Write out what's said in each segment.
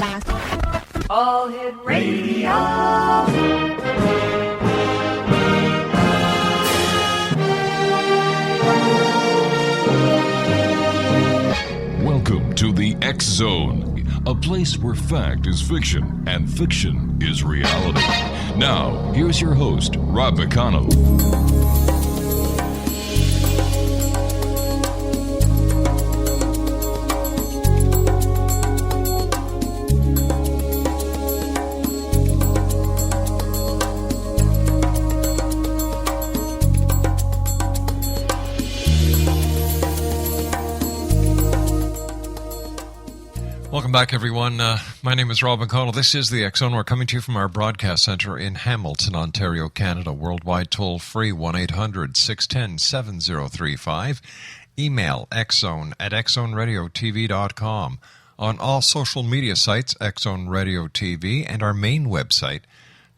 All Hit Radio. Welcome to the X Zone, a place where fact is fiction and fiction is reality. Now, here's your host, Rob McConnell. Welcome back, everyone. My name is Rob McConnell. This is the X Zone. We're coming to you from our broadcast center in Hamilton, Ontario, Canada. Worldwide toll-free, 1-800-610-7035. Email xzone@xzoneradiotv.com. On all social media sites, X Zone Radio TV, and our main website,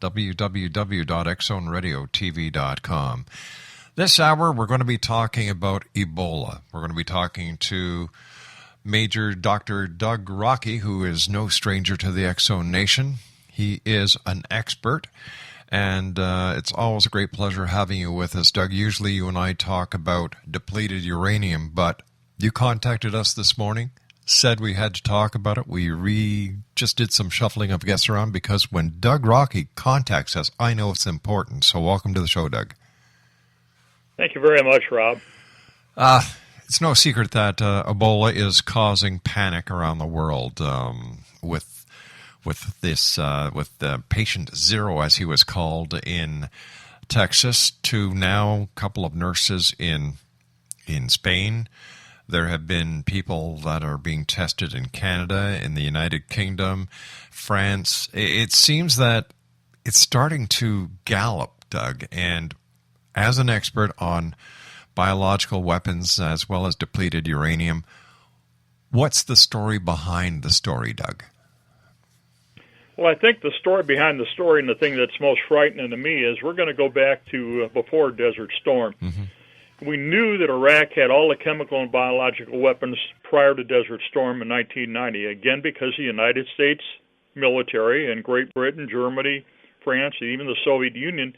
www.xzoneradiotv.com. This hour, we're going to be talking about Ebola. We're going to be talking to Major Dr. Doug Rokke, who is no stranger to the X Zone Nation. He is an expert, and it's always a great pleasure having you with us, Doug. Usually you and I talk about depleted uranium, but you contacted us this morning, said we had to talk about it. We just did some shuffling of guests around because when Doug Rokke contacts us, I know it's important. So welcome to the show, Doug. Thank you very much, Rob. It's no secret that Ebola is causing panic around the world with patient zero, as he was called, in Texas, to now a couple of nurses in Spain. There have been people that are being tested in Canada, in the United Kingdom, France. It seems that it's starting to gallop, Doug, and as an expert on biological weapons as well as depleted uranium, what's the story behind the story, Doug? Well, I think the story behind the story, and the thing that's most frightening to me, is we're going to go back to before Desert Storm. Mm-hmm. We knew that Iraq had all the chemical and biological weapons prior to Desert Storm in 1990, again because the United States military and Great Britain, Germany, France, and even the Soviet Union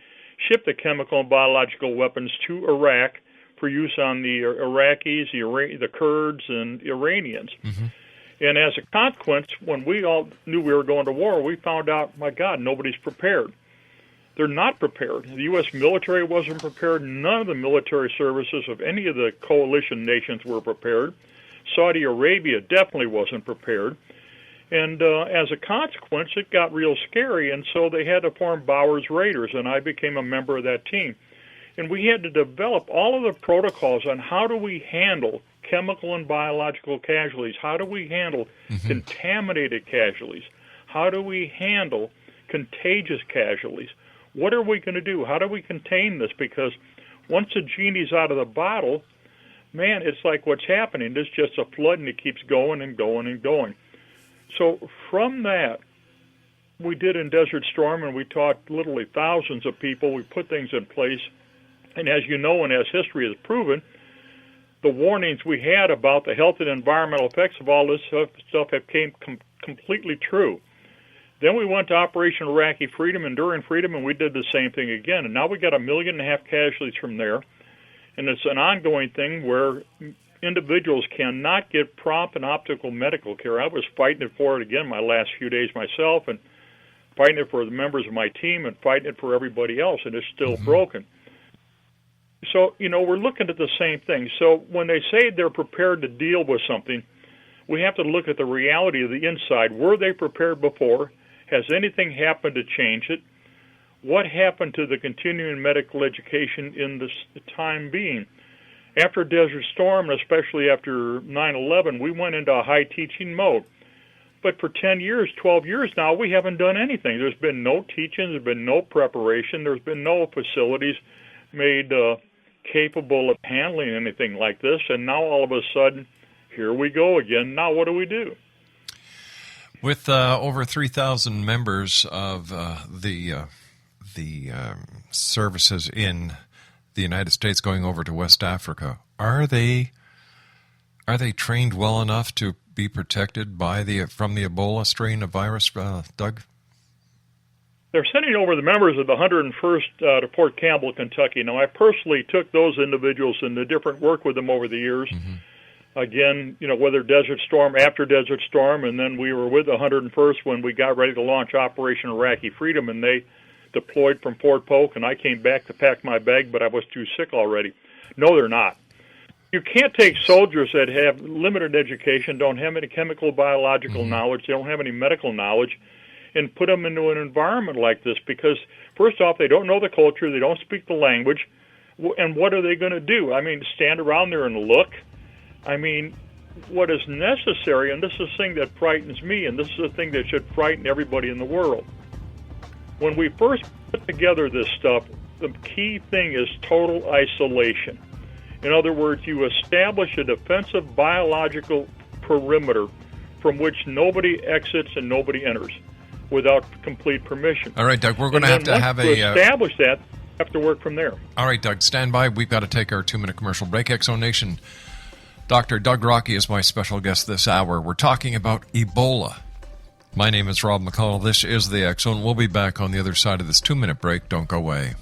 shipped the chemical and biological weapons to Iraq for use on the Iraqis, the Kurds, and Iranians. Mm-hmm. And as a consequence, when we all knew we were going to war, we found out, my God, nobody's prepared. They're not prepared. The U.S. military wasn't prepared. None of the military services of any of the coalition nations were prepared. Saudi Arabia definitely wasn't prepared. And as a consequence, it got real scary, and so they had to form Bowers Raiders, and I became a member of that team. And we had to develop all of the protocols on how do we handle chemical and biological casualties, how do we handle contaminated casualties, how do we handle contagious casualties, what are we going to do, how do we contain this, because once the genie's out of the bottle, man, it's like what's happening, there's just a flood and it keeps going and going and going. So from that, we did in Desert Storm, and we taught literally thousands of people, we put things in place. And as you know, and as history has proven, the warnings we had about the health and environmental effects of all this stuff have came completely true. Then we went to Operation Iraqi Freedom, Enduring Freedom, and we did the same thing again. And now we got 1.5 million casualties from there. And it's an ongoing thing where individuals cannot get prompt and optimal medical care. I was fighting for it again my last few days myself, and fighting it for the members of my team, and fighting it for everybody else, and it's still broken. So, we're looking at the same thing. So when they say they're prepared to deal with something, we have to look at the reality of the inside. Were they prepared before? Has anything happened to change it? What happened to the continuing medical education in this time being? After Desert Storm, and especially after 9/11, we went into a high teaching mode. But for 10 years, 12 years now, we haven't done anything. There's been no teaching, there's been no preparation, there's been no facilities made capable of handling anything like this, and now all of a sudden, here we go again. Now what do we do? With over 3,000 members of the services in the United States going over to West Africa, are they trained well enough to be protected from the Ebola strain of virus, Doug? They're sending over the members of the 101st to Fort Campbell, Kentucky. Now, I personally took those individuals and did different work with them over the years. Again, whether Desert Storm, after Desert Storm, and then we were with the 101st when we got ready to launch Operation Iraqi Freedom, and they deployed from Fort Polk, and I came back to pack my bag, but I was too sick already. No, they're not. You can't take soldiers that have limited education, don't have any chemical, biological knowledge, they don't have any medical knowledge, and put them into an environment like this because, first off, they don't know the culture, they don't speak the language, and what are they going to do? I mean, stand around there and look? I mean, what is necessary, and this is the thing that frightens me, and this is the thing that should frighten everybody in the world. When we first put together this stuff, the key thing is total isolation. In other words, you establish a defensive biological perimeter from which nobody exits and nobody enters without complete permission. All right, Doug, we're going to have to have establish that, we have to work from there. All right, Doug, stand by. We've got to take our 2-minute commercial break. X-Zone Nation, Dr. Doug Rokke is my special guest this hour. We're talking about Ebola. My name is Rob McConnell. This is the X-Zone. We'll be back on the other side of this 2-minute break. Don't go away.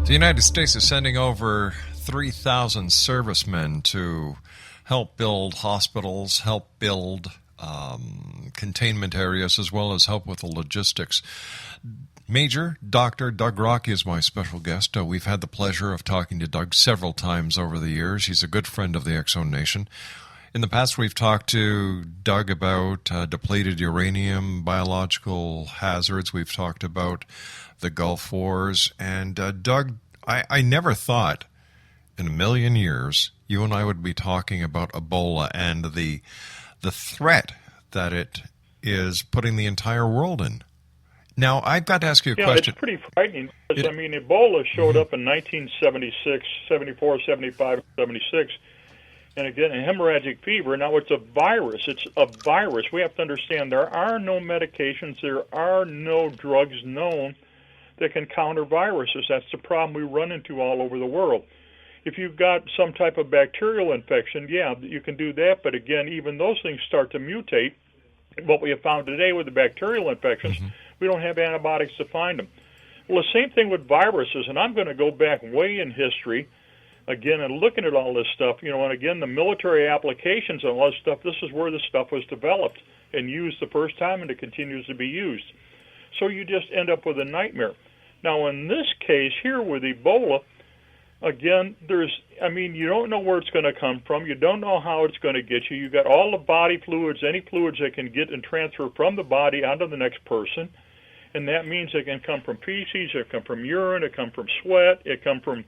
The United States is sending over 3,000 servicemen to help build hospitals, help build containment areas, as well as help with the logistics. Major Dr. Doug Rokke is my special guest. We've had the pleasure of talking to Doug several times over the years. He's a good friend of the X-Zone Nation. In the past, we've talked to Doug about depleted uranium, biological hazards. We've talked about the Gulf Wars. And Doug, I never thought in a million years you and I would be talking about Ebola and the threat that it is putting the entire world in. Now, I've got to ask you a question. It's pretty frightening. Because, Ebola showed up in 1976, 74, 75, 76. And again, a hemorrhagic fever. Now, it's a virus. It's a virus. We have to understand there are no medications. There are no drugs known that can counter viruses. That's the problem we run into all over the world. If you've got some type of bacterial infection, yeah, you can do that. But again, even those things start to mutate. What we have found today with the bacterial infections, we don't have antibiotics to find them. Well, the same thing with viruses, and I'm going to go back way in history, again, and looking at all this stuff, and again, the military applications and all this stuff, this is where this stuff was developed and used the first time, and it continues to be used. So you just end up with a nightmare. Now, in this case here with Ebola, again, you don't know where it's going to come from. You don't know how it's going to get you. You got all the body fluids, any fluids that can get and transfer from the body onto the next person, and that means it can come from feces, it can come from urine, it can come from sweat, it can come from,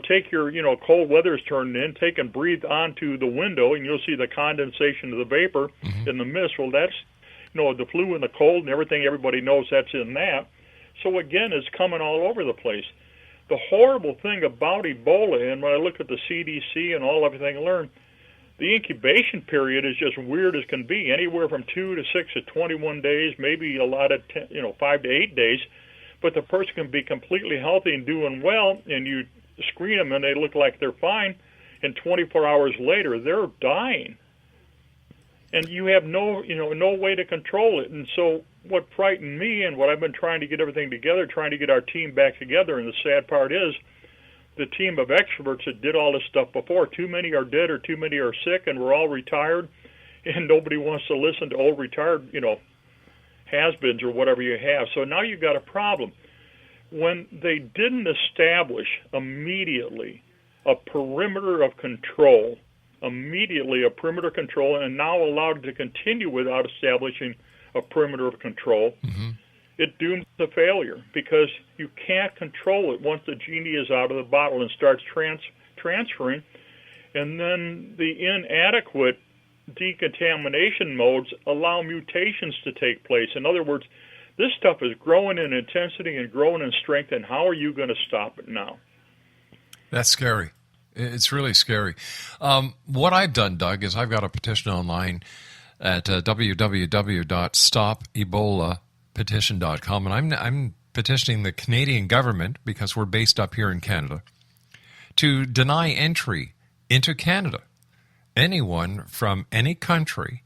take your, cold weather's turning in, take and breathe onto the window, and you'll see the condensation of the vapor in the mist. Well, that's, the flu and the cold and everything, everybody knows that's in that. So again, it's coming all over the place. The horrible thing about Ebola, and when I look at the CDC and everything I learned, the incubation period is just weird as can be, anywhere from 2 to 6 to 21 days, maybe a lot of 5 to 8 days. But the person can be completely healthy and doing well, and you screen them and they look like they're fine, and 24 hours later they're dying. And you have no way to control it. And so what frightened me, and what I've been trying to get everything together, trying to get our team back together, and the sad part is the team of extroverts that did all this stuff before, too many are dead or too many are sick, and we're all retired, and nobody wants to listen to old retired, has-beens or whatever you have. So now you've got a problem. When they didn't establish immediately a perimeter of control, and now allowed it to continue without establishing a perimeter of control, it dooms the failure, because you can't control it once the genie is out of the bottle and starts transferring. And then the inadequate decontamination modes allow mutations to take place. In other words, this stuff is growing in intensity and growing in strength, and how are you going to stop it now? That's scary. It's really scary. What I've done, Doug, is I've got a petition online at www.stopebolaPetition.com, and I'm petitioning the Canadian government, because we're based up here in Canada, to deny entry into Canada anyone from any country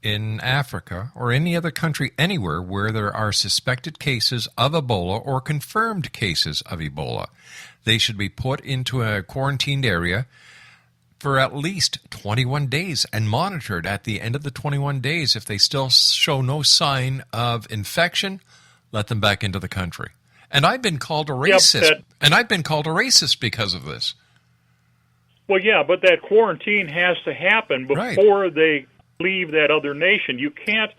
in Africa or any other country anywhere where there are suspected cases of Ebola or confirmed cases of Ebola. They should be put into a quarantined area for at least 21 days and monitored. At the end of the 21 days, if they still show no sign of infection, let them back into the country. And I've been called a racist. And I've been called a racist because of this. Well, yeah, but that quarantine has to happen before they leave that other nation. You can't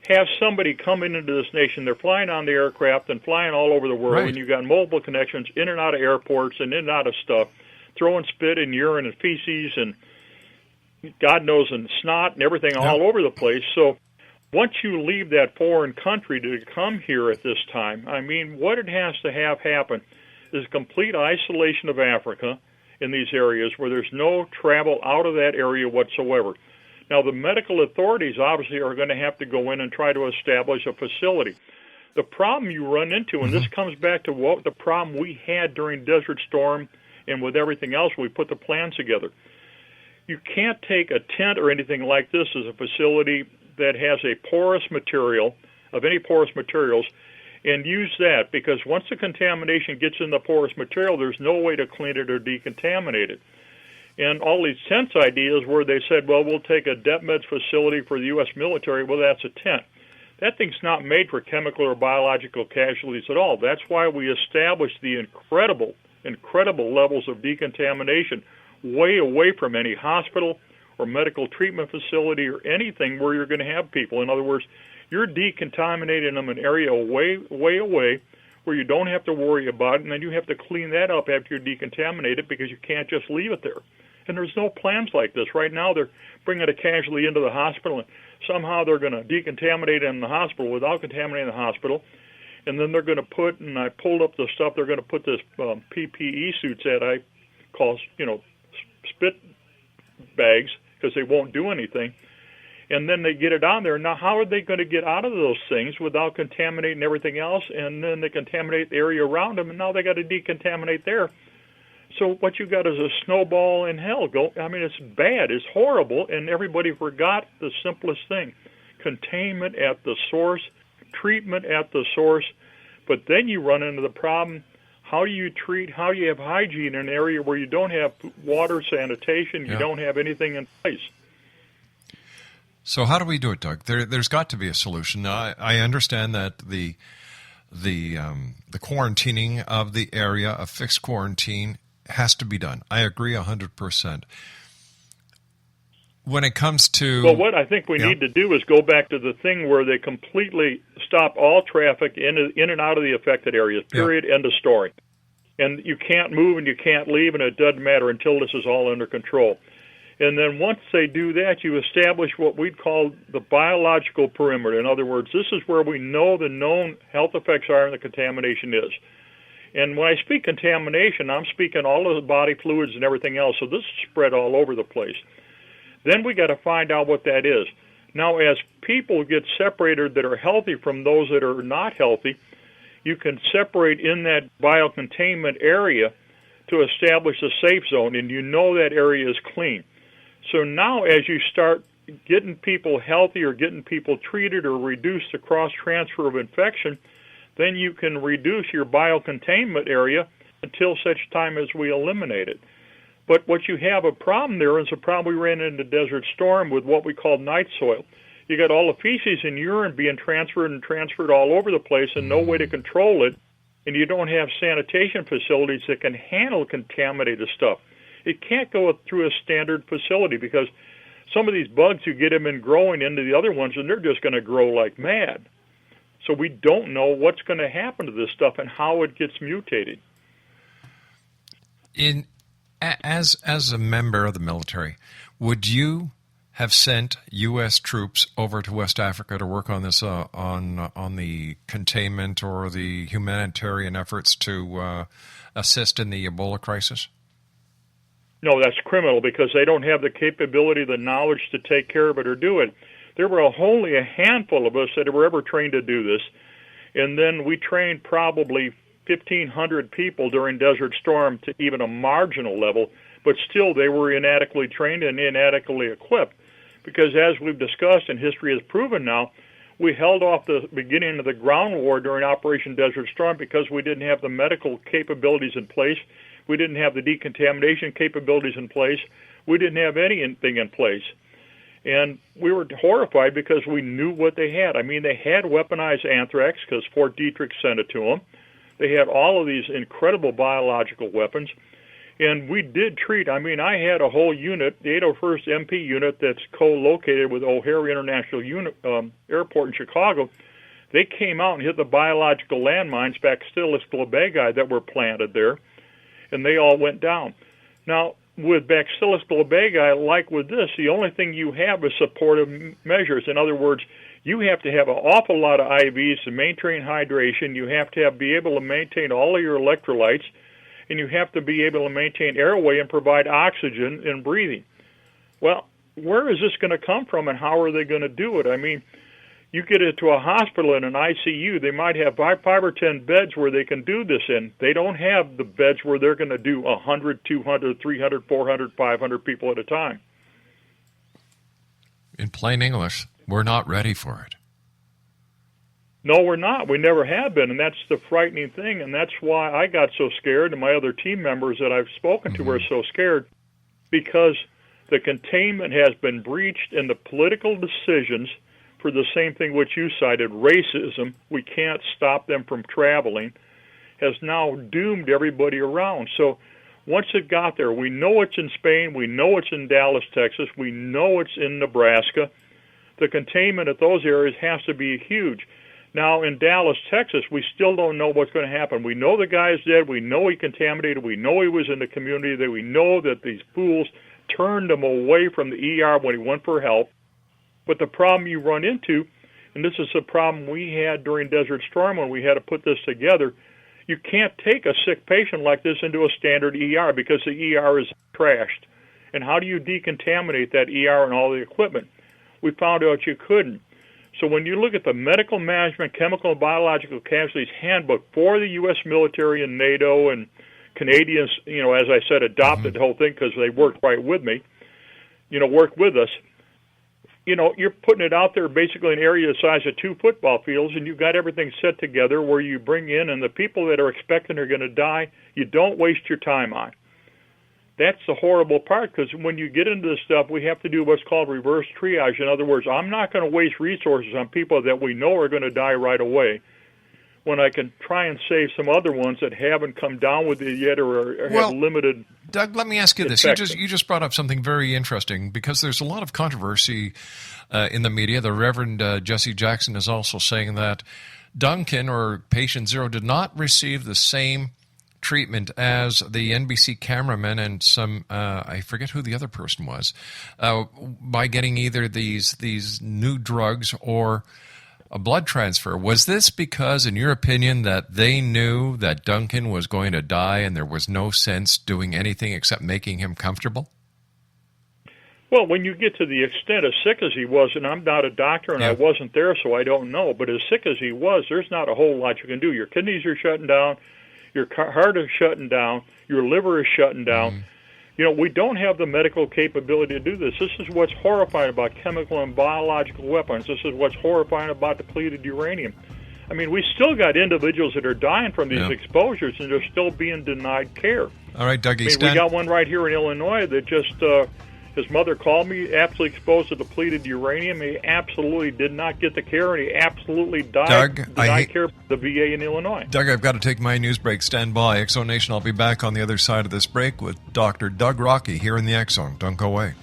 have somebody coming into this nation. They're flying on the aircraft and flying all over the world, and you've got mobile connections in and out of airports and in and out of stuff, throwing spit and urine and feces and God knows and snot and everything all over the place. So once you leave that foreign country to come here at this time, I mean, what it has to have happen is complete isolation of Africa in these areas where there's no travel out of that area whatsoever. Now, the medical authorities obviously are going to have to go in and try to establish a facility. The problem you run into, and this comes back to what the problem we had during Desert Storm and with everything else, we put the plans together. You can't take a tent or anything like this as a facility that has a porous material, of any porous materials, and use that, because once the contamination gets in the porous material, there's no way to clean it or decontaminate it. And all these tents ideas where they said, well, we'll take a DepMeds facility for the U.S. military, well, that's a tent. That thing's not made for chemical or biological casualties at all. That's why we established the incredible levels of decontamination way away from any hospital or medical treatment facility or anything where you're going to have people. In other words, you're decontaminating them in an area way away where you don't have to worry about it, and then you have to clean that up after you decontaminate it because you can't just leave it there. And there's no plans like this. Right now they're bringing a casualty into the hospital, and somehow they're going to decontaminate it in the hospital without contaminating the hospital. And then they're going to put, and I pulled up the stuff, they're going to put this PPE suits that I call, spit bags, because they won't do anything. And then they get it on there. Now, how are they going to get out of those things without contaminating everything else? And then they contaminate the area around them, and now they got to decontaminate there. So what you got is a snowball in hell. It's bad. It's horrible, and everybody forgot the simplest thing: containment at the source, treatment at the source. But then you run into the problem: how do you have hygiene in an area where you don't have water, sanitation, you don't have anything in place? So how do we do it, Doug? There's got to be a solution. Now, I understand that the quarantining of the area, a fixed quarantine, has to be done. I agree 100%. When it comes to... Well, what I think we need to do is go back to the thing where they completely stop all traffic in and out of the affected areas, period, end of story. And you can't move and you can't leave, and it doesn't matter until this is all under control. And then once they do that, you establish what we'd call the biological perimeter. In other words, this is where we know the known health effects are and the contamination is. And when I speak contamination, I'm speaking all of the body fluids and everything else, so this is spread all over the place. Then we got to find out what that is. Now, as people get separated that are healthy from those that are not healthy, you can separate in that biocontainment area to establish a safe zone, and you know that area is clean. So now as you start getting people healthy or getting people treated or reduce the cross-transfer of infection, then you can reduce your biocontainment area until such time as we eliminate it. But what you have a problem there is a problem we ran into Desert Storm with what we call night soil. You got all the feces and urine being transferred all over the place and no way to control it, and you don't have sanitation facilities that can handle contaminated stuff. It can't go through a standard facility because some of these bugs, you get them in growing into the other ones, and they're just going to grow like mad. So we don't know what's going to happen to this stuff and how it gets mutated. As a member of the military, would you have sent U.S. troops over to West Africa to work on this, on the containment or the humanitarian efforts to assist in the Ebola crisis? No, that's criminal because they don't have the capability, the knowledge to take care of it or do it. There were only a handful of us that were ever trained to do this, and then we trained probably 1,500 people during Desert Storm to even a marginal level, but still they were inadequately trained and inadequately equipped because, as we've discussed and history has proven now, we held off the beginning of the ground war during Operation Desert Storm because we didn't have the medical capabilities in place. We didn't have the decontamination capabilities in place. We didn't have anything in place. And we were horrified because we knew what they had. I mean, they had weaponized anthrax because Fort Detrick sent it to them. They had all of these incredible biological weapons. And we did treat, I mean, I had a whole unit, the 801st MP unit that's co-located with O'Hare International Airport in Chicago. They came out and hit the biological landmines, Bacillus globegi, that were planted there, and they all went down. Now, with Bacillus globegi, like with this, the only thing you have is supportive measures. In other words, you have to have an awful lot of IVs to maintain hydration. You have to be able to maintain all of your electrolytes, and you have to be able to maintain airway and provide oxygen and breathing. Well, where is this going to come from, and how are they going to do it? I mean, you get into a hospital in an ICU, they might have 5 or 10 beds where they can do this in. They don't have the beds where they're going to do 100, 200, 300, 400, 500 people at a time. In plain English, we're not ready for it. No, we're not. We never have been, and that's the frightening thing, and that's why I got so scared, and my other team members that I've spoken to were so scared, because the containment has been breached, and the political decisions for the same thing which you cited, racism, we can't stop them from traveling, has now doomed everybody around. So once it got there, we know it's in Spain, we know it's in Dallas, Texas, we know it's in Nebraska. The containment at those areas has to be huge. Now, in Dallas, Texas, we still don't know what's going to happen. We know the guy's dead. We know he contaminated. We know he was in the community. That we know that these fools turned him away from the ER when he went for help. But the problem you run into, and this is the problem we had during Desert Storm when we had to put this together, you can't take a sick patient like this into a standard ER because the ER is trashed. And how do you decontaminate that ER and all the equipment? We found out you couldn't. So when you look at the Medical Management Chemical and Biological Casualties Handbook for the U.S. military and NATO and Canadians, as I said, adopted the whole thing because they worked right with me, worked with us. You're putting it out there basically in an area the size of 2 football fields, and you've got everything set together where you bring in, and the people that are expecting are going to die, you don't waste your time on. That's the horrible part, because when you get into this stuff, we have to do what's called reverse triage. In other words, I'm not going to waste resources on people that we know are going to die right away when I can try and save some other ones that haven't come down with it yet or have limited. Doug, let me ask you this. You just brought up something very interesting, because there's a lot of controversy in the media. The Reverend Jesse Jackson is also saying that Duncan or patient 0 did not receive the same treatment as the NBC cameraman and some, I forget who the other person was, by getting either these new drugs or a blood transfer. Was this because, in your opinion, that they knew that Duncan was going to die and there was no sense doing anything except making him comfortable? Well, when you get to the extent as sick as he was, and I'm not a doctor and I wasn't there, so I don't know, but as sick as he was, there's not a whole lot you can do. Your kidneys are shutting down, your heart is shutting down, your liver is shutting down. We don't have the medical capability to do this. This is what's horrifying about chemical and biological weapons. This is what's horrifying about depleted uranium. I mean, we still got individuals that are dying from these exposures, and they're still being denied care. All right, Dougie, we got one right here in Illinois that just, his mother called me, absolutely exposed to depleted uranium. He absolutely did not get the care, and he absolutely died. Doug, denied care from the VA in Illinois. Doug, I've got to take my news break. Stand by. X Zone Nation, I'll be back on the other side of this break with Dr. Doug Rokke here in the X Zone. Don't go away.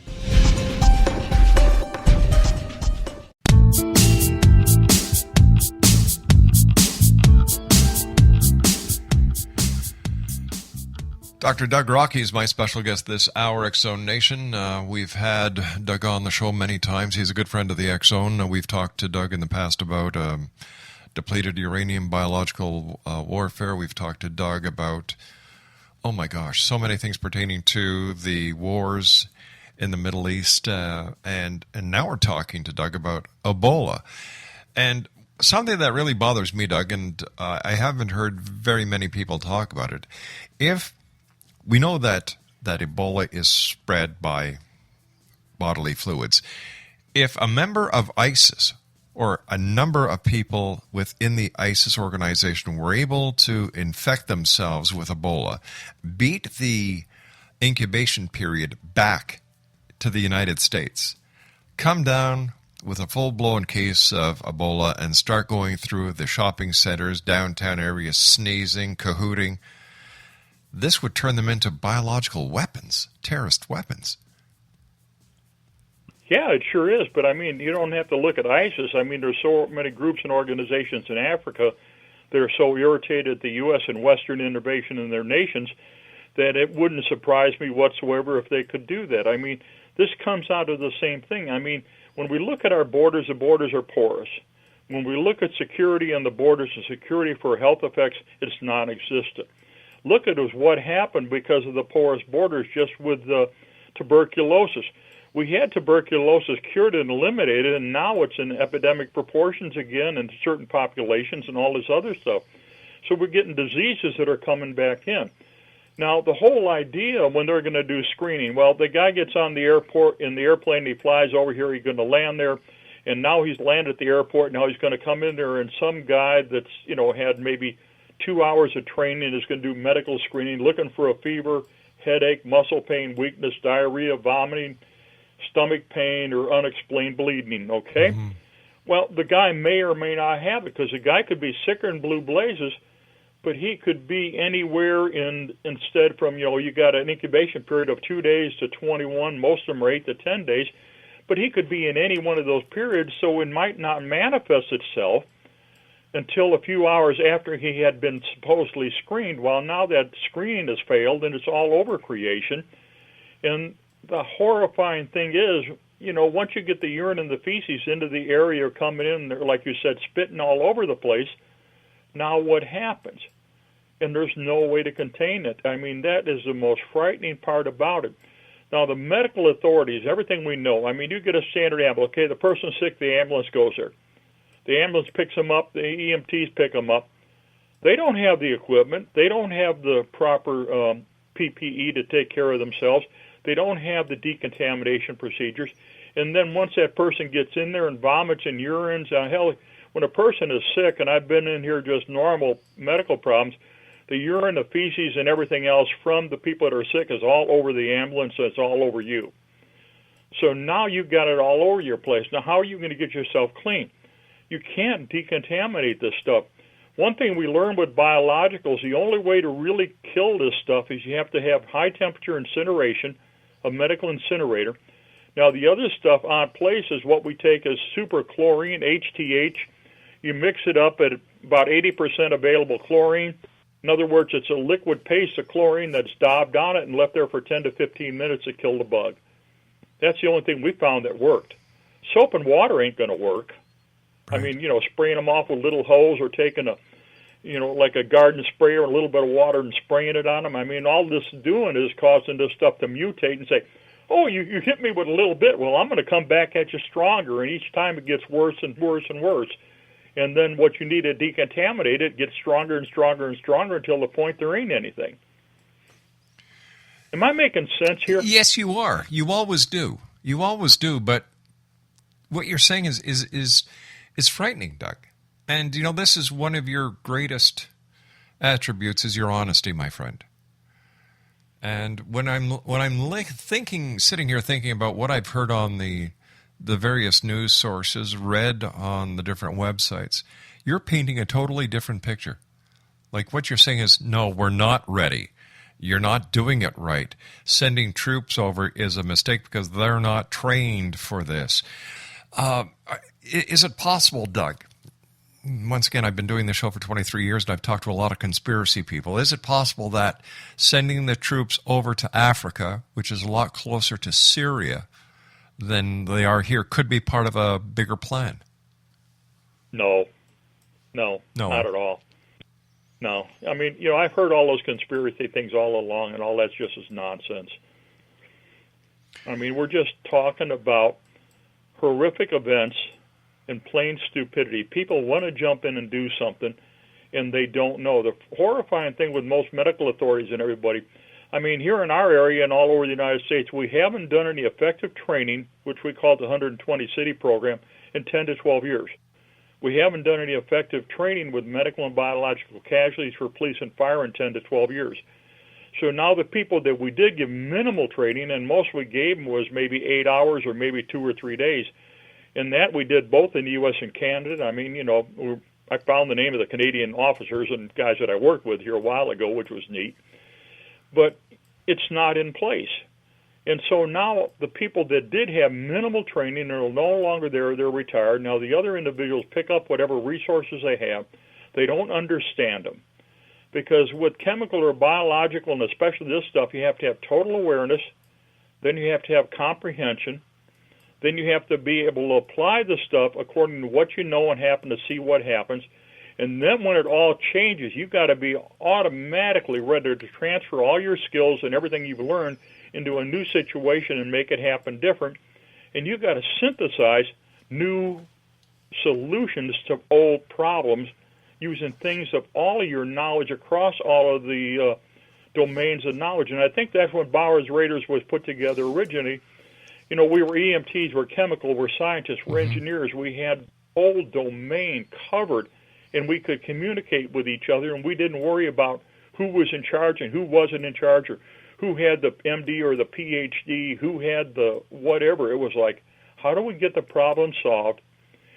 Dr. Doug Rokke is my special guest this hour, X Zone Nation. We've had Doug on the show many times. He's a good friend of the X Zone. We've talked to Doug in the past about depleted uranium, biological warfare. We've talked to Doug about Oh my gosh, so many things pertaining to the wars in the Middle East, and now we're talking to Doug about Ebola. And something that really bothers me, Doug, and I haven't heard very many people talk about it. If we know that Ebola is spread by bodily fluids, if a member of ISIS or a number of people within the ISIS organization were able to infect themselves with Ebola, beat the incubation period back to the United States, come down with a full-blown case of Ebola and start going through the shopping centers, downtown areas, sneezing, cahooting, this would turn them into biological weapons, terrorist weapons. Yeah, it sure is. But, I mean, you don't have to look at ISIS. I mean, there's so many groups and organizations in Africa that are so irritated at the U.S. and Western intervention in their nations that it wouldn't surprise me whatsoever if they could do that. I mean, this comes out of the same thing. I mean, when we look at our borders, the borders are porous. When we look at security on the borders and security for health effects, it's non-existent. Look at what happened because of the porous borders just with tuberculosis. We had tuberculosis cured and eliminated, and now it's in epidemic proportions again in certain populations and all this other stuff. So we're getting diseases that are coming back in. Now, the whole idea when they're going to do screening, well, the guy gets on the airport in the airplane, he flies over here, he's going to land there, and now he's landed at the airport, now he's going to come in there, and some guy that's, had maybe 2 hours of training is going to do medical screening, looking for a fever, headache, muscle pain, weakness, diarrhea, vomiting, stomach pain, or unexplained bleeding, okay? Mm-hmm. Well, the guy may or may not have it, because the guy could be sicker than blue blazes, but he could be anywhere instead from, you got an incubation period of 2 days to 21, most of them are 8 to 10 days, but he could be in any one of those periods, so it might not manifest itself until a few hours after he had been supposedly screened. Well, now that screening has failed, and it's all over creation. And the horrifying thing is, once you get the urine and the feces into the area coming in, they're, like you said, spitting all over the place, now what happens? And there's no way to contain it. I mean, that is the most frightening part about it. Now, the medical authorities, everything we know, I mean, you get a standard ambulance. Okay, the person's sick, the ambulance goes there. The ambulance picks them up, the EMTs pick them up. They don't have the equipment. They don't have the proper PPE to take care of themselves. They don't have the decontamination procedures. And then once that person gets in there and vomits and urines, hell, when a person is sick, and I've been in here just normal medical problems, the urine, the feces, and everything else from the people that are sick is all over the ambulance, and it's all over you. So now you've got it all over your place. Now, how are you going to get yourself clean? You can't decontaminate this stuff. One thing we learned with biologicals, the only way to really kill this stuff is you have to have high-temperature incineration, a medical incinerator. Now, the other stuff on place is what we take as superchlorine, HTH. You mix it up at about 80% available chlorine. In other words, it's a liquid paste of chlorine that's daubed on it and left there for 10 to 15 minutes to kill the bug. That's the only thing we found that worked. Soap and water ain't going to work. Right. I mean, spraying them off with a little hose or taking like a garden sprayer and a little bit of water and spraying it on them. I mean, all this is doing is causing this stuff to mutate and say, oh, you hit me with a little bit. Well, I'm going to come back at you stronger, and each time it gets worse and worse and worse. And then what you need to decontaminate it gets stronger and stronger and stronger until the point there ain't anything. Am I making sense here? Yes, you are. You always do. You always do. But what you're saying is frightening, Doug. And, this is one of your greatest attributes is your honesty, my friend. And when I'm sitting here thinking about what I've heard on the various news sources, read on the different websites, you're painting a totally different picture. Like what you're saying is, no, we're not ready. You're not doing it right. Sending troops over is a mistake because they're not trained for this. Is it possible, Doug? Once again, I've been doing this show for 23 years, and I've talked to a lot of conspiracy people. Is it possible that sending the troops over to Africa, which is a lot closer to Syria than they are here, could be part of a bigger plan? No, not at all. No. I mean, I've heard all those conspiracy things all along, and all that's just as nonsense. I mean, we're just talking about horrific events and plain stupidity. People want to jump in and do something, and they don't know. The horrifying thing with most medical authorities and everybody, I mean, here in our area and all over the United States, we haven't done any effective training, which we call the 120 City Program, in 10 to 12 years. We haven't done any effective training with medical and biological casualties for police and fire in 10 to 12 years. So now the people that we did give minimal training, and most we gave them was maybe 8 hours or maybe 2 or 3 days, and that we did both in the U.S. and Canada. I mean, I found the name of the Canadian officers and guys that I worked with here a while ago, which was neat. But it's not in place. And so now the people that did have minimal training are no longer there. They're retired. Now the other individuals pick up whatever resources they have. They don't understand them. Because with chemical or biological, and especially this stuff, you have to have total awareness. Then you have to have comprehension. Then you have to be able to apply the stuff according to what you know and happen to see what happens. And then when it all changes, you've got to be automatically ready to transfer all your skills and everything you've learned into a new situation and make it happen different. And you've got to synthesize new solutions to old problems using things of all of your knowledge across all of the domains of knowledge. And I think that's when Bauer's Raiders was put together originally. We were EMTs, we're chemical, we're scientists, we're engineers. We had whole domain covered, and we could communicate with each other, and we didn't worry about who was in charge and who wasn't in charge, or who had the MD or the PhD, who had the whatever. It was like, how do we get the problem solved,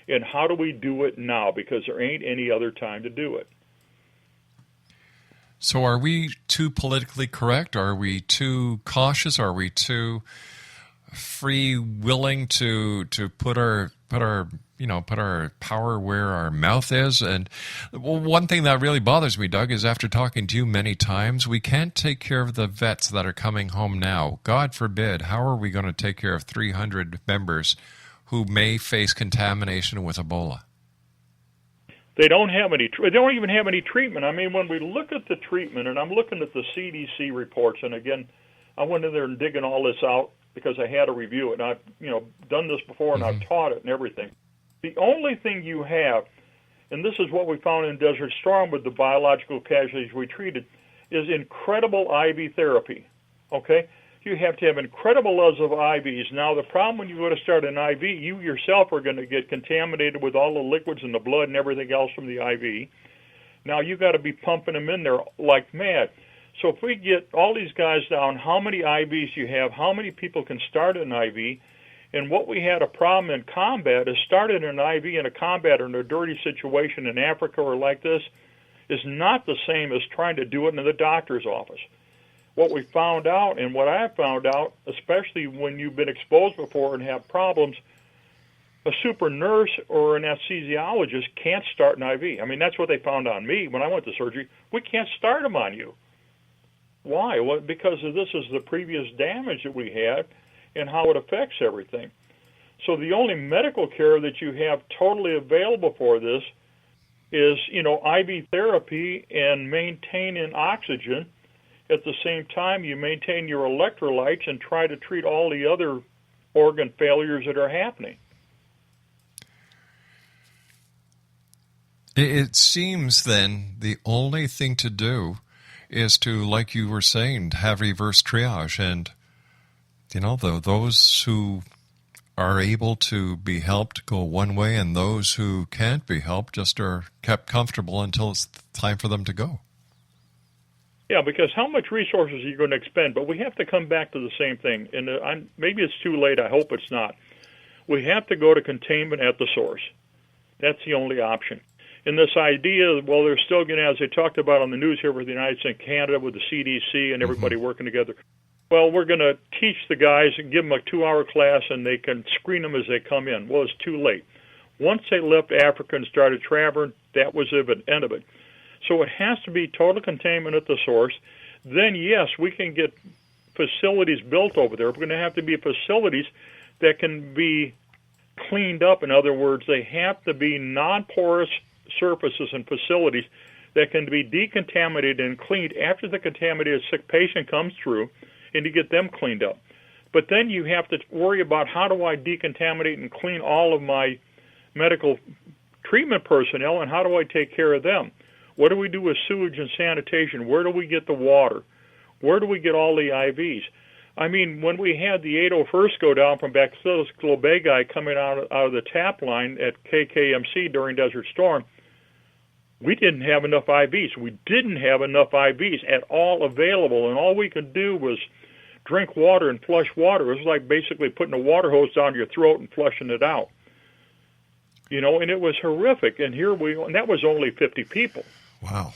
and how do we do it now? Because there ain't any other time to do it. So are we too politically correct? Are we too cautious? Are we too free willing to put our power where our mouth is? And one thing that really bothers me, Doug, is after talking to you many times, we can't take care of the vets that are coming home now. God forbid, how are we going to take care of 300 members who may face contamination with Ebola? They don't have any. They don't even have any treatment. I mean, when we look at the treatment, and I'm looking at the CDC reports, and again, I went in there and digging all this out because I had to review it, and I've done this before, and I've taught it and everything. The only thing you have, and this is what we found in Desert Storm with the biological casualties we treated, is incredible IV therapy. Okay, you have to have incredible levels of IVs. Now, the problem when you go to start an IV, you yourself are going to get contaminated with all the liquids and the blood and everything else from the IV. Now, you got to be pumping them in there like mad. So if we get all these guys down, how many IVs you have, how many people can start an IV, and what we had a problem in combat is starting an IV in a combat or in a dirty situation in Africa or like this is not the same as trying to do it in the doctor's office. What we found out, and what I have found out, especially when you've been exposed before and have problems, a super nurse or an anesthesiologist can't start an IV. I mean, that's what they found on me when I went to surgery. We can't start them on you. Why? Well, because this is the previous damage that we had and how it affects everything. So the only medical care that you have totally available for this is, IV therapy and maintaining oxygen. At the same time, you maintain your electrolytes and try to treat all the other organ failures that are happening. It seems then the only thing to do is to, like you were saying, have reverse triage. And, those who are able to be helped go one way, and those who can't be helped just are kept comfortable until it's time for them to go. Yeah, because how much resources are you going to expend? But we have to come back to the same thing. And maybe it's too late. I hope it's not. We have to go to containment at the source. That's the only option. And this idea, well, they're still going to, as they talked about on the news here with the United States and Canada with the CDC and everybody working together, well, we're going to teach the guys and give them a 2-hour class and they can screen them as they come in. Well, it's too late. Once they left Africa and started traveling, that was the end of it. So it has to be total containment at the source. Then, yes, we can get facilities built over there. We're going to have to be facilities that can be cleaned up. In other words, they have to be non-porous surfaces and facilities that can be decontaminated and cleaned after the contaminated sick patient comes through, and to get them cleaned up. But then you have to worry about, how do I decontaminate and clean all of my medical treatment personnel, and how do I take care of them? What do we do with sewage and sanitation? Where do we get the water? Where do we get all the IVs? I mean, when we had the 801st go down from Bacillus globegi coming out of the tap line at KKMC during Desert Storm, we didn't have enough IVs. We didn't have enough IVs at all available, and all we could do was drink water and flush water. It was like basically putting a water hose down your throat and flushing it out. You know, and it was horrific. And and that was only 50 people. Wow.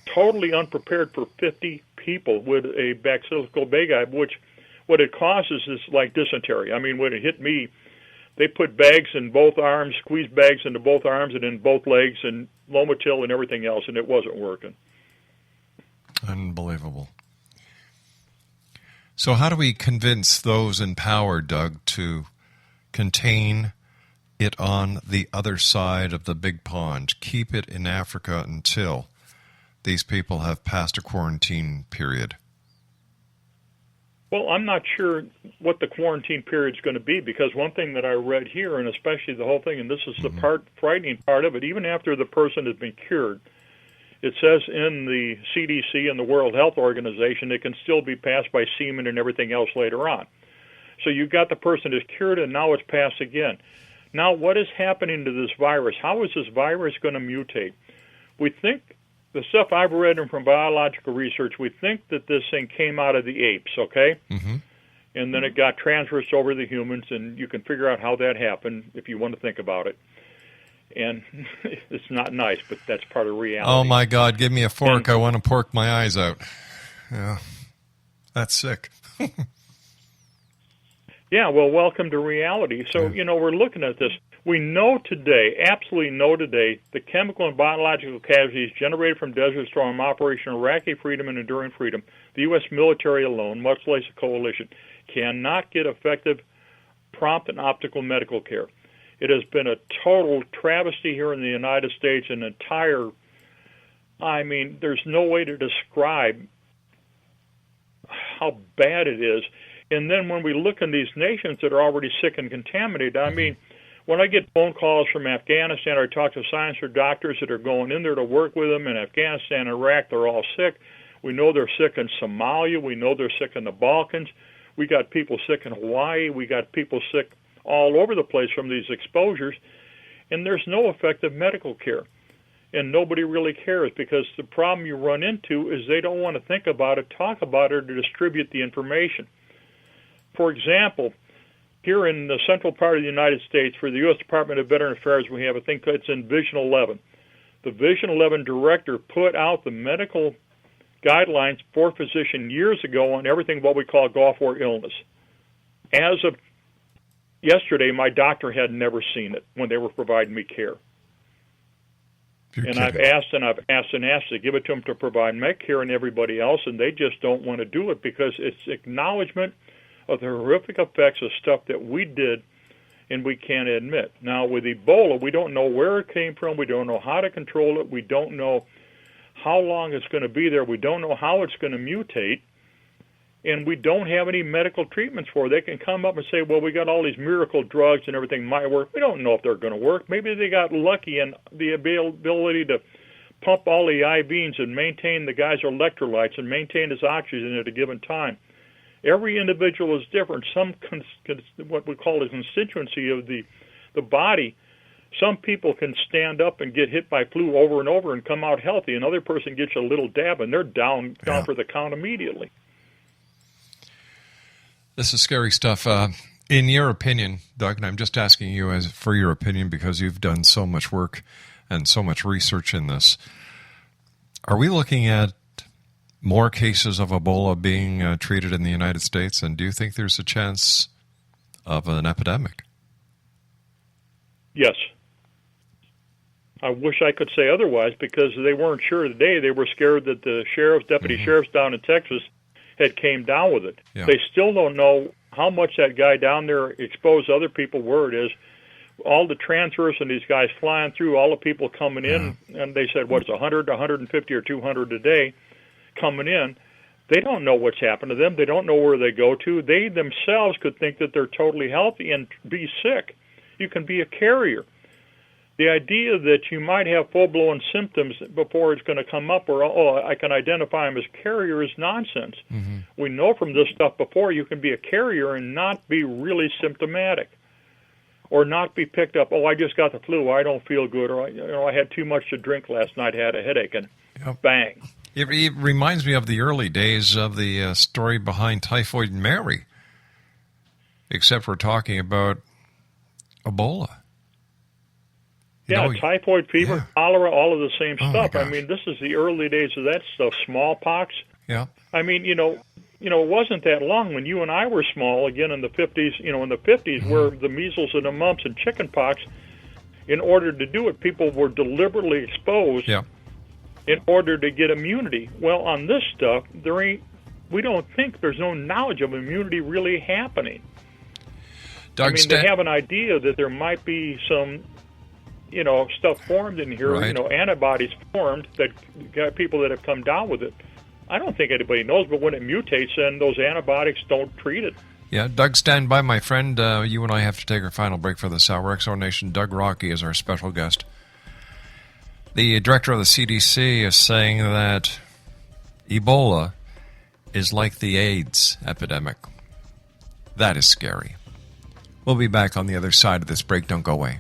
Totally unprepared for 50 people with a Bacillus globegi, which what it causes is like dysentery. I mean, when it hit me, they put bags in both arms, squeezed bags into both arms and in both legs, and Lomotil and everything else, and it wasn't working. Unbelievable. So how do we convince those in power, Doug, to contain it on the other side of the big pond, keep it in Africa until these people have passed a quarantine period? Well, I'm not sure what the quarantine period is going to be, because one thing that I read here, and especially the whole thing, and this is the frightening part of it, even after the person has been cured, it says in the CDC and the World Health Organization it can still be passed by semen and everything else later on. So you've got the person is cured, and now it's passed again. Now, what is happening to this virus? How is this virus going to mutate? We think, the stuff I've read from biological research, we think that this thing came out of the apes, okay? Mm-hmm. And then it got transferred over to the humans, and you can figure out how that happened if you want to think about it. And it's not nice, but that's part of reality. Oh, my God, give me a fork. I want to pork my eyes out. Yeah, that's sick. Yeah, well, welcome to reality. So, you know, we're looking at this. We know today, absolutely know today, the chemical and biological casualties generated from Desert Storm, Operation Iraqi Freedom and Enduring Freedom, the U.S. military alone, much less a coalition, cannot get effective, prompt, and optimal medical care. It has been a total travesty here in the United States, an entire, I mean, there's no way to describe how bad it is. And then when we look in these nations that are already sick and contaminated, I mean, when I get phone calls from Afghanistan, or I talk to science or doctors that are going in there to work with them in Afghanistan and Iraq, they're all sick. We know they're sick in Somalia. We know they're sick in the Balkans. We got people sick in Hawaii. We got people sick all over the place from these exposures. And there's no effective medical care. And nobody really cares, because the problem you run into is they don't want to think about it, talk about it, or distribute the information. For example, here in the central part of the United States, for the U.S. Department of Veteran Affairs, we have a thing that's in Vision 11. The Vision 11 director put out the medical guidelines for physicians years ago on everything what we call Gulf War illness. As of yesterday, my doctor had never seen it when they were providing me care. And I've asked to give it to them to provide med care and everybody else, and they just don't want to do it, because it's acknowledgement of the horrific effects of stuff that we did and we can't admit. Now, with Ebola, we don't know where it came from. We don't know how to control it. We don't know how long it's going to be there. We don't know how it's going to mutate. And we don't have any medical treatments for it. They can come up and say, well, we got all these miracle drugs and everything might work. We don't know if they're going to work. Maybe they got lucky in the ability to pump all the IVs and maintain the guy's electrolytes and maintain his oxygen at a given time. Every individual is different. Some, what we call a constituency of the body, some people can for up and get hit by flu over and over and come out healthy. Another person gets a little dab and they're down for the count immediately. This is scary stuff. In your opinion, Doug, and I'm just asking you for your opinion because you've done so much work and so much research in this, are we looking at more cases of Ebola being treated in the United States, and do you think there's a chance of an epidemic? Yes. I wish I could say otherwise, because they weren't sure today. They were scared that the deputy sheriffs down in Texas had came down with it. Yeah. They still don't know how much that guy down there exposed other people, where it is. all the transfers and these guys flying through, all the people coming in, and they said, what's 100, 150, or 200 a day coming in. They don't know what's happened to them. They don't know where they go to. They themselves could think that they're totally healthy and be sick. You can be a carrier. The idea that you might have full-blown symptoms before it's going to come up, or, I can identify them as carrier, is nonsense. Mm-hmm. We know from this stuff before you can be a carrier and not be really symptomatic, or not be picked up, I just got the flu, I don't feel good, or I had too much to drink last night, had a headache, and bang. It reminds me of the early days of the story behind Typhoid Mary, except we're talking about Ebola. Typhoid fever, cholera, all of the same stuff. I mean, this is the early days of that stuff. Smallpox. Yeah. I mean, it wasn't that long when you and I were small, again in the 50s, mm-hmm. where the measles and the mumps and chickenpox, in order to do it, people were deliberately exposed in order to get immunity. Well, on this stuff, we don't think, there's no knowledge of immunity really happening. They have an idea that there might be some stuff formed in here, antibodies formed that got people that have come down with it. I don't think anybody knows, but when it mutates, then those antibiotics don't treat it. Yeah, Doug, stand by, my friend. You and I have to take our final break for this hour. X-Zone Nation, Doug Rokke is our special guest. The director of the CDC is saying that Ebola is like the AIDS epidemic. That is scary. We'll be back on the other side of this break. Don't go away.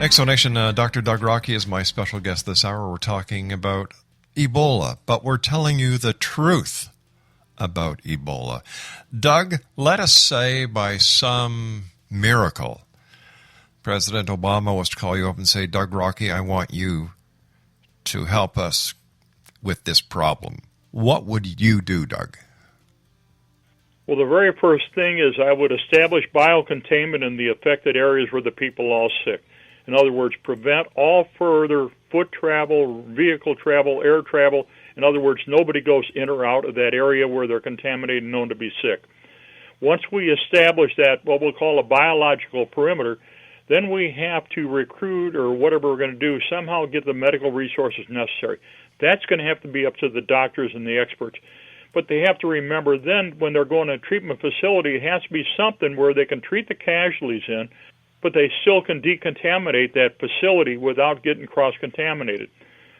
X-Zone Nation, Dr. Doug Rokke is my special guest this hour. We're talking about Ebola, but we're telling you the truth about Ebola. Doug, let us say by some miracle, President Obama was to call you up and say, Doug Rokke, I want you to help us with this problem. What would you do, Doug? Well, the very first thing is I would establish biocontainment in the affected areas where the people are all sick. In other words, prevent all further foot travel, vehicle travel, air travel. In other words, nobody goes in or out of that area where they're contaminated and known to be sick. Once we establish that, what we'll call a biological perimeter, then we have to recruit, or whatever we're going to do, somehow get the medical resources necessary. That's going to have to be up to the doctors and the experts. But they have to remember then when they're going to a treatment facility, it has to be something where they can treat the casualties in, but they still can decontaminate that facility without getting cross-contaminated.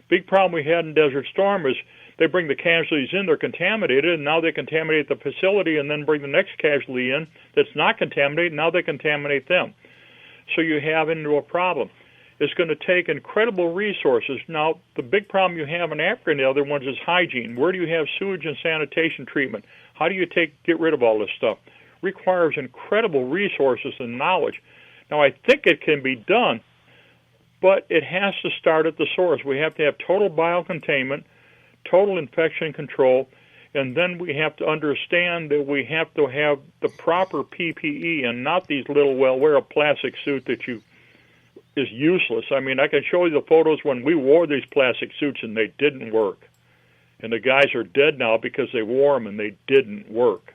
Big problem we had in Desert Storm is they bring the casualties in, they're contaminated, and now they contaminate the facility and then bring the next casualty in that's not contaminated, and now they contaminate them. So you have into a problem. It's going to take incredible resources. Now, the big problem you have in Africa and the other ones is hygiene. Where do you have sewage and sanitation treatment? How do you get rid of all this stuff? Requires incredible resources and knowledge. Now, I think it can be done, but it has to start at the source. We have to have total biocontainment, total infection control, and then we have to understand that we have to have the proper PPE and not these little, wear a plastic suit that is useless. I mean, I can show you the photos when we wore these plastic suits and they didn't work. And the guys are dead now because they wore them and they didn't work.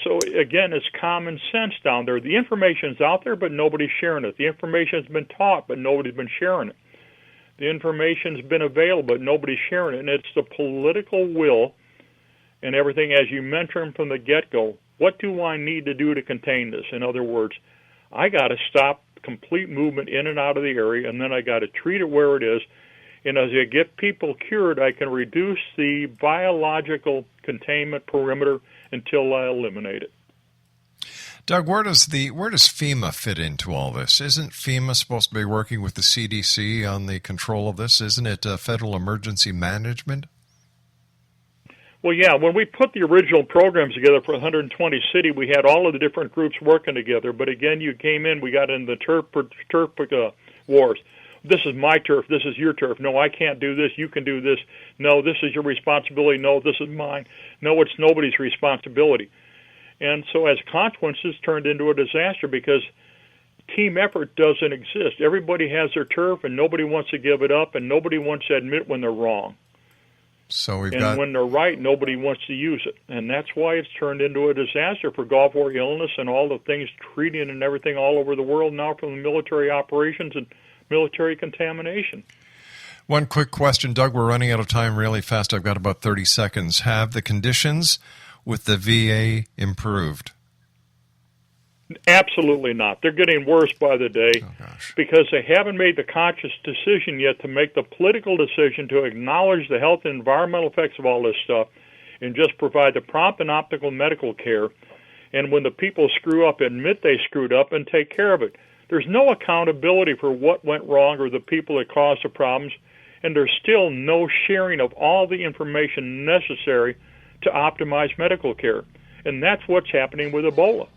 So again, it's common sense down there. The information's out there, but nobody's sharing it. The information's been taught, but nobody's been sharing it. The information's been available, but nobody's sharing it. And it's the political will and everything, as you mentioned from the get-go. What do I need to do to contain this? In other words, I got to stop complete movement in and out of the area, and then I got to treat it where it is. And as I get people cured, I can reduce the biological containment perimeter until I eliminate it. Doug, where does FEMA fit into all this? Isn't FEMA supposed to be working with the CDC on the control of this? Isn't it Federal Emergency Management? Well, yeah, when we put the original programs together for 120 city, we had all of the different groups working together. But again, you came in, we got in the turf wars. This is my turf, this is your turf. No, I can't do this, you can do this. No, this is your responsibility. No, this is mine. No, it's nobody's responsibility. And so as consequences turned into a disaster because team effort doesn't exist. Everybody has their turf and nobody wants to give it up and nobody wants to admit when they're wrong. So when they're right, nobody wants to use it. And that's why it's turned into a disaster for Gulf War illness and all the things treating and everything all over the world now from the military operations and military contamination. One quick question, Doug. We're running out of time really fast. I've got about 30 seconds. Have the conditions with the VA improved? Absolutely not. They're getting worse by the day because they haven't made the conscious decision yet to make the political decision to acknowledge the health and environmental effects of all this stuff and just provide the prompt and optimal medical care. And when the people screw up, admit they screwed up and take care of it. There's no accountability for what went wrong or the people that caused the problems, and there's still no sharing of all the information necessary to optimize medical care. And that's what's happening with Ebola.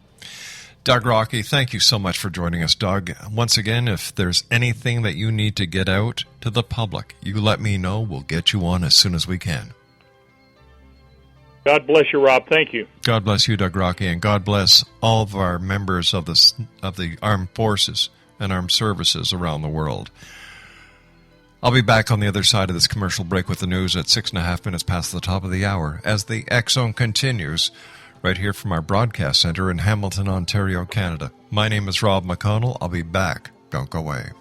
Doug Rokke, thank you so much for joining us, Doug. Once again, if there's anything that you need to get out to the public, you let me know. We'll get you on as soon as we can. God bless you, Rob. Thank you. God bless you, Doug Rokke, and God bless all of our members of the armed forces and armed services around the world. I'll be back on the other side of this commercial break with the news at 6.5 minutes past the top of the hour as the X Zone continues right here from our broadcast center in Hamilton, Ontario, Canada. My name is Rob McConnell. I'll be back. Don't go away.